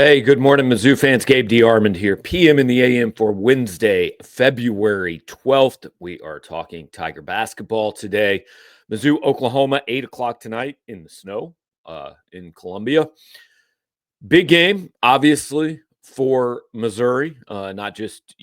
Hey, good morning, Mizzou fans. Gabe D. Armand here, PM in the AM for Wednesday, February 12th. We are talking Tiger basketball today. Mizzou, Oklahoma, 8 o'clock tonight in the snow in Columbia. Big game, obviously, for Missouri. Not just,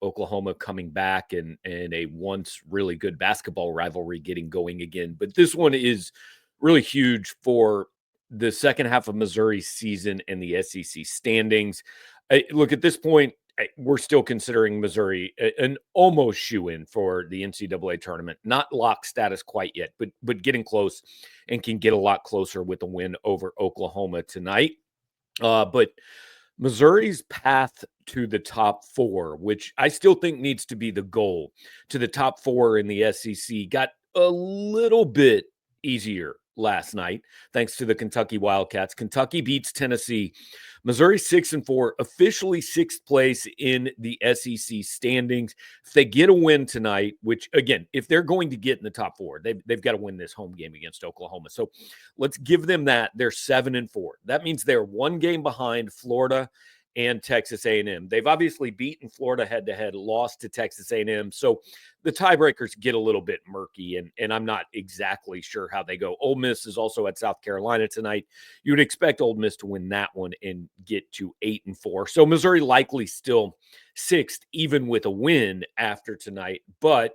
Oklahoma coming back and a once really good basketball rivalry getting going again, but this one is really huge for the second half of Missouri's season and the SEC standings. Look, at this point, we're still considering Missouri an almost shoe-in for the NCAA tournament. Not lock status quite yet, but getting close and can get a lot closer with a win over Oklahoma tonight. But Missouri's path to the top four, which I still think needs to be the goal, to the top four in the SEC, got a little bit easier last night thanks to the Kentucky Wildcats. Kentucky beats Tennessee. Missouri 6-4, officially sixth place in the SEC standings. If they get a win tonight, which again, if they're going to get in the top four, they've got to win this home game against Oklahoma. So let's give them that. They're 7-4. That means they're one game behind Florida and Texas A&M. They've obviously beaten Florida head-to-head, lost to Texas A&M. So the tiebreakers get a little bit murky, and I'm not exactly sure how they go. Ole Miss is also at South Carolina tonight. You would expect Ole Miss to win that one and get to 8-4. So Missouri likely still sixth, even with a win after tonight. But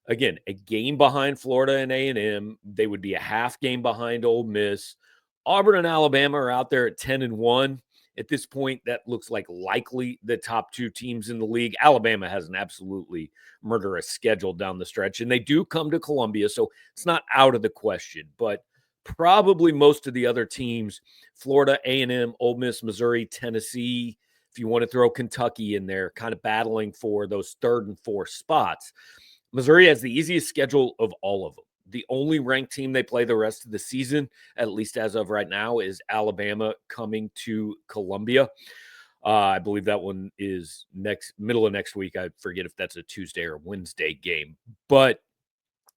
again, a game behind Florida and A&M. They would be a half game behind Ole Miss. Auburn and Alabama are out there at 10-1. At this point, that looks like likely the top two teams in the league. Alabama has an absolutely murderous schedule down the stretch, and they do come to Columbia, so it's not out of the question. But probably most of the other teams, Florida, A&M, Ole Miss, Missouri, Tennessee, if you want to throw Kentucky in there, kind of battling for those third and fourth spots. Missouri has the easiest schedule of all of them. The only ranked team they play the rest of the season, at least as of right now, is Alabama coming to Columbia. I believe that one is middle of next week. I forget if that's a Tuesday or Wednesday game. But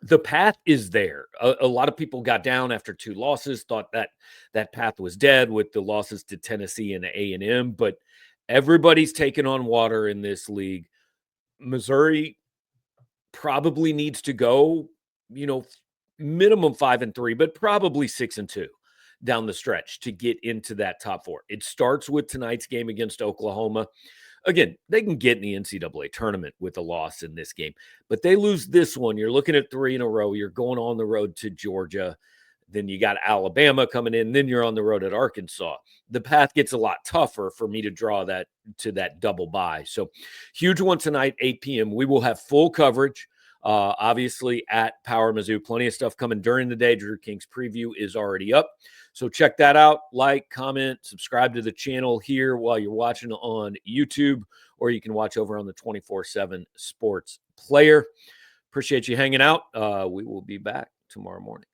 the path is there. A lot of people got down after two losses, thought that path was dead with the losses to Tennessee and A&M. But everybody's taken on water in this league. Missouri probably needs to go, minimum 5-3, but probably 6-2 down the stretch to get into that top four. It starts with tonight's game against Oklahoma. Again, they can get in the NCAA tournament with a loss in this game, but they lose this one. You're looking at 3 in a row. You're going on the road to Georgia. Then you got Alabama coming in. Then you're on the road at Arkansas. The path gets a lot tougher for me to draw that to that double bye. So huge one tonight, 8 p.m. We will have full coverage. Obviously at Power Mizzou, plenty of stuff coming during the day. Drew King's preview is already up. So check that out. Like, comment, subscribe to the channel here while you're watching on YouTube, or you can watch over on the 24/7 Sports Player. Appreciate you hanging out. We will be back tomorrow morning.